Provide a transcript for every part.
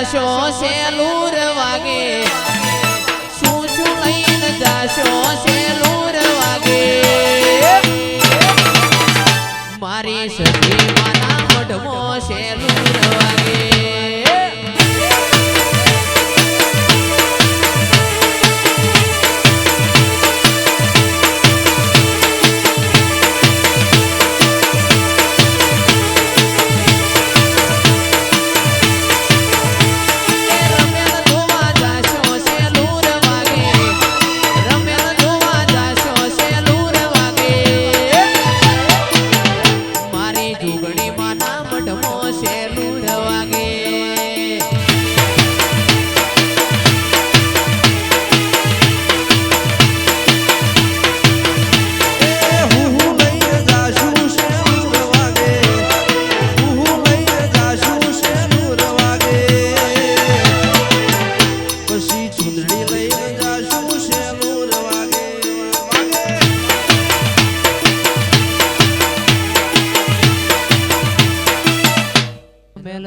જાશો સેલુર વાગે શું શું લઈને જાશો સેલુર વાગે મારી સખી માના મઢમો સેલુર વાગે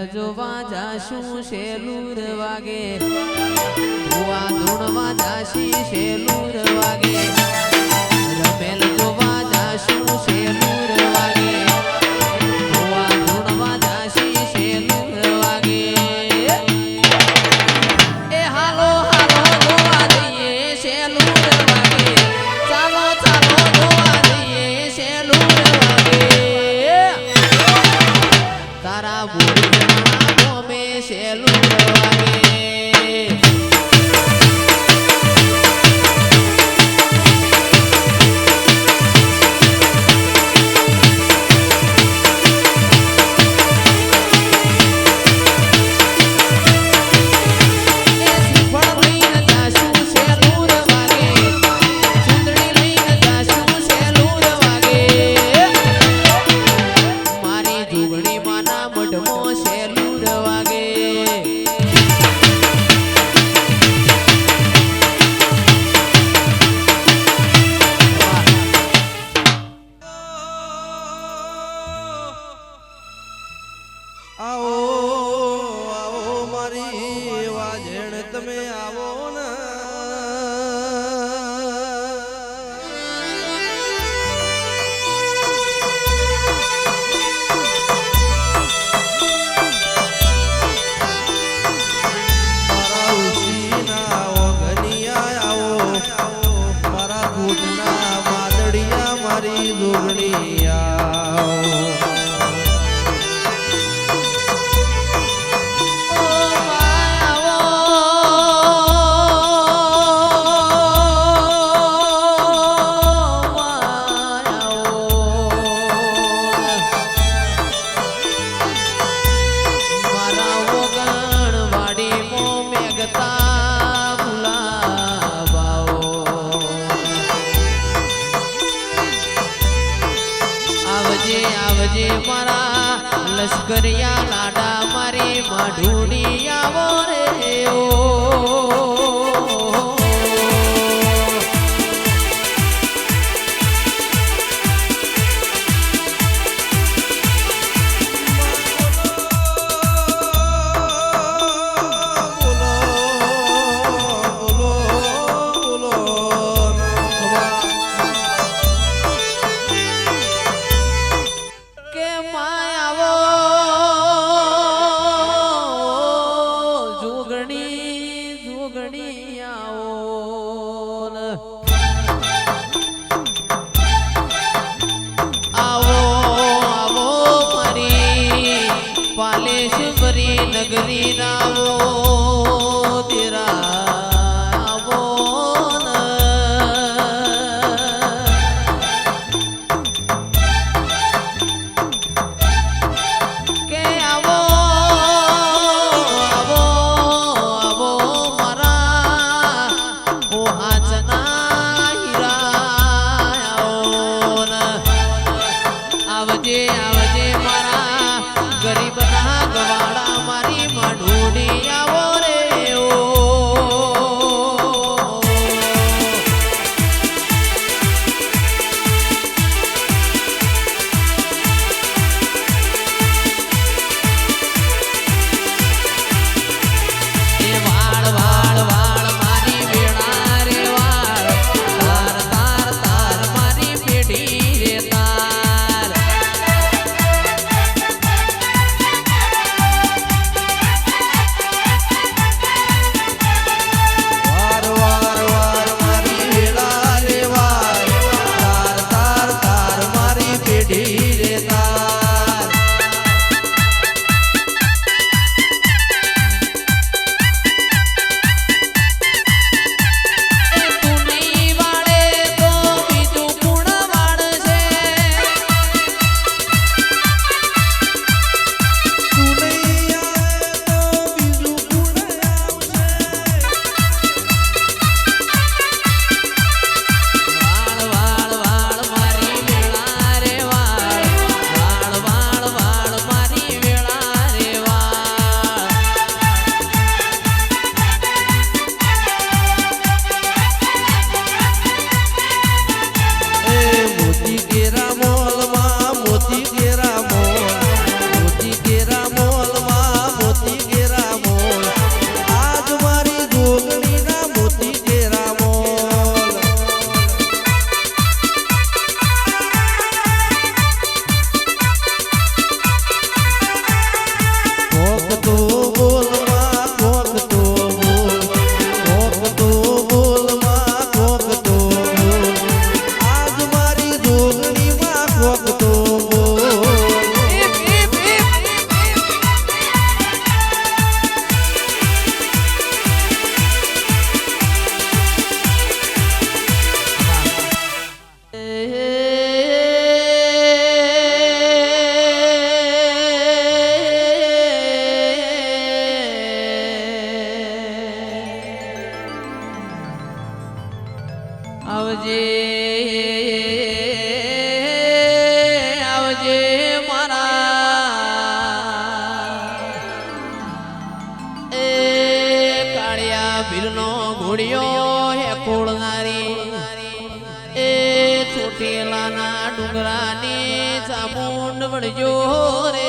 જોવા જાશું સેલુર વાગે ભુવા ધૂણવા જાશી સેલુર વાગે રમેલ જોવા જાશું સેલુર વાગે ભુવા ધૂણવા જાશી સેલુર વાગે એ હાલો હાલો જોવા જઈએ સેલુર વાગે ચાલો ચાલો જોવા જઈએ સેલુર વાગે તારા બોલી સેલુર વાગે મારી જોગણી માના મઢમો સેલુર વાગે આવો આવો મારી વાજણ તમે આવો ને મારા ઉશીના ઓગનિયા આવો મારા ઘૂંટના વાદળિયા મારી જોગણી આવો આવજે મારા લશ્કરિયા લાડા મારી માઢુડી આવો રે ઓ નગરી નાવો તેરા આવો કે આવો આવો આવો મારા ઓ હાચના હીરા આવજે આવજે મારા ગરીબના ગવાડા મારી માઢુડી આવો રે ઓ ડુંગરાની ચામુંડ વળજો રે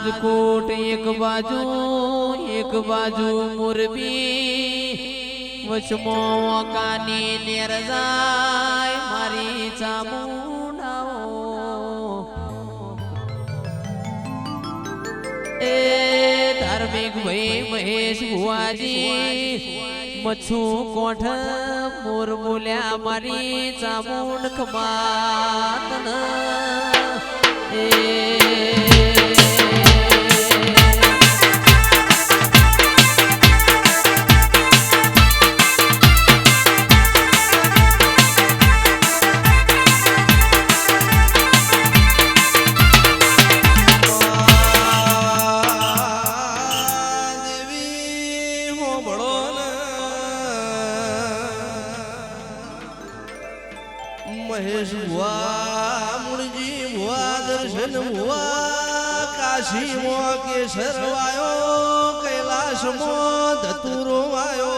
રાજકોટ એક બાજુ મોરબી વચમાં કાની નેર જાય મારી ચામુંડાઓ એ ધાર્મિક ભાઈ મહેશ ભુવાજી મચ્છુ કોઠ મોર બોલ્યા મારી ચામુંડ ખમાત એ મહેશ ભુવા મુરજી ભુવા દર્શન ભુવા કાશી મો કેસર વાયો કૈલાશ મો ધતુરો વાયો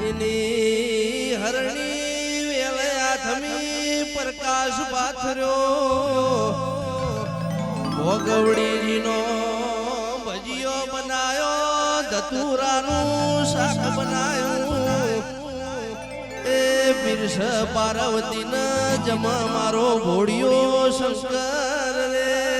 એની હરણી વેલયા થમી પ્રકાશ પાથર્યો ભોગવડીજીનો ભજીયો બનાયો ધતુરાનું શાક બનાયું પીરસ પાર્વતી ન જમા મારો ઘોડિયો શંકર રે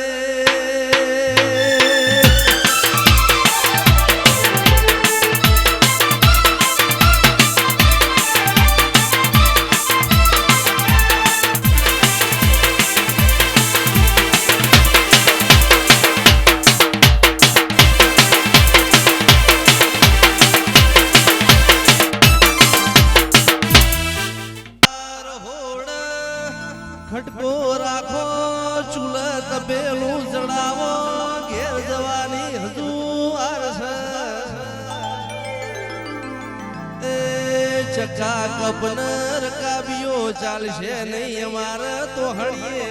ખટકો રાખો ચૂલ તબેલું જડાવો ઘેર જવાની હજુ આરસ એ ચકા કપનર કાવ્યો ચાલશે નહીં અમારે તો હળીએ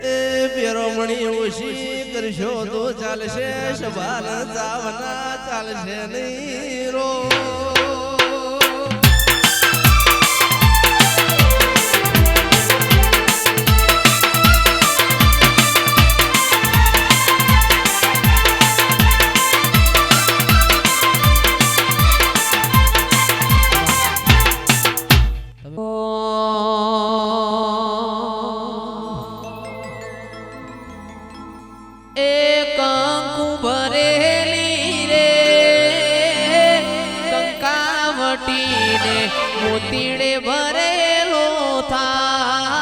એ પેરોમણી ઓછી કરશો તો ચાલશે સભાન ચાવના ચાલશે નહીં રો મોતીડે ભરેલો થા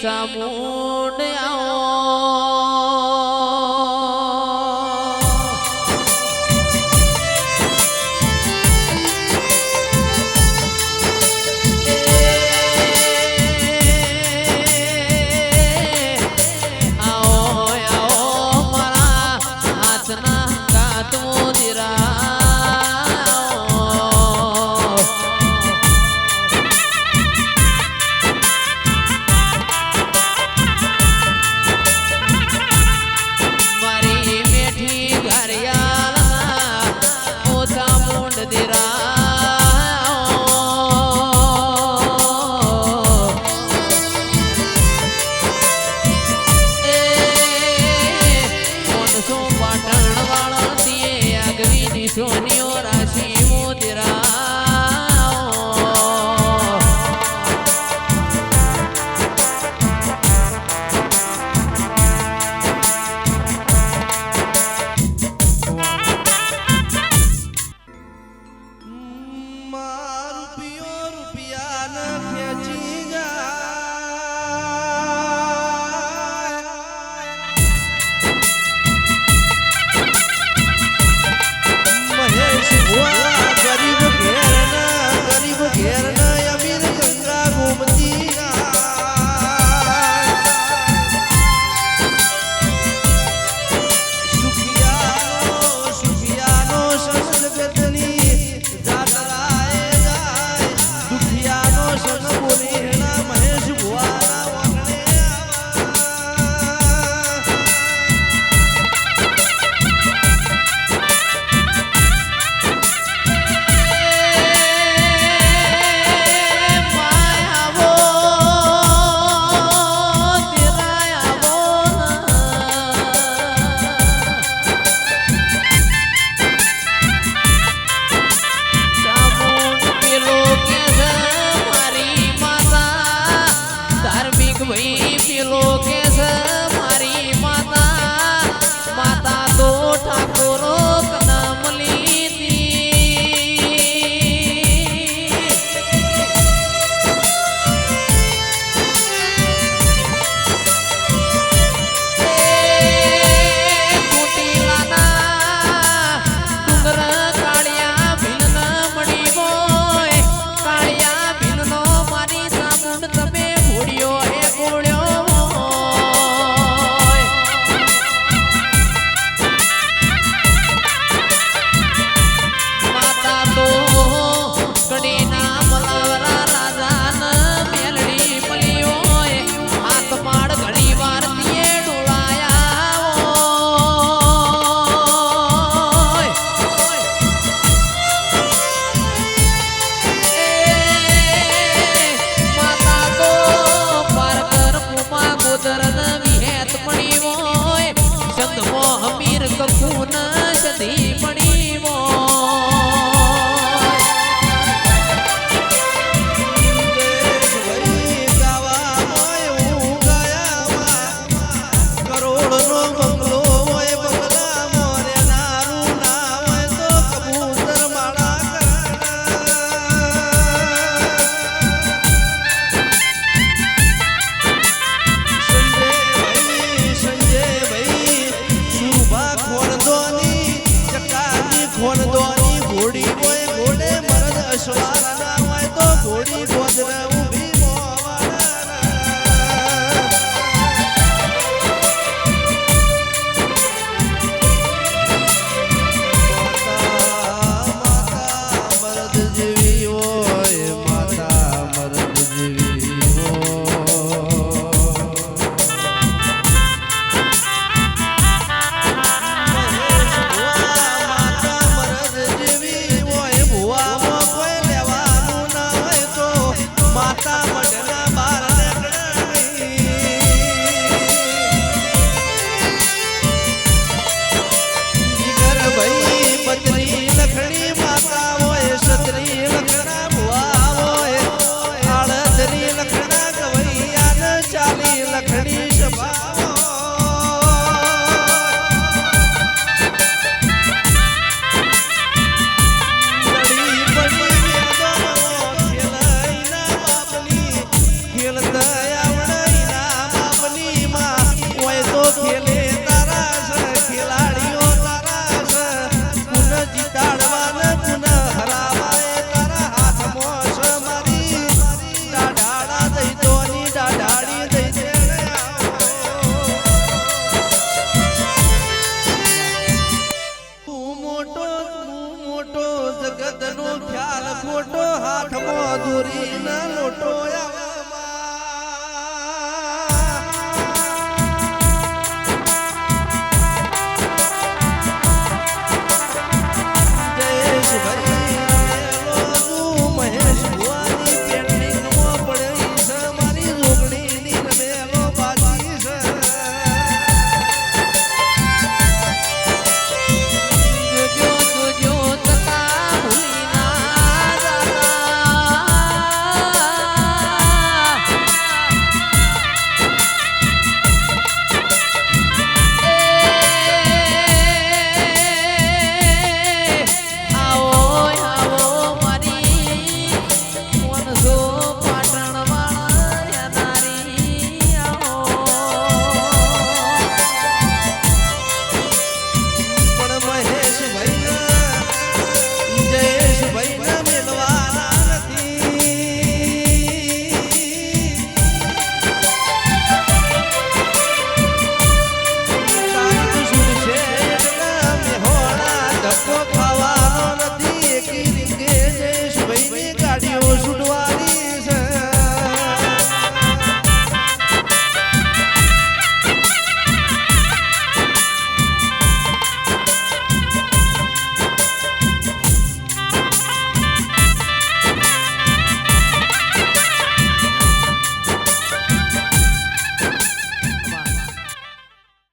ચામું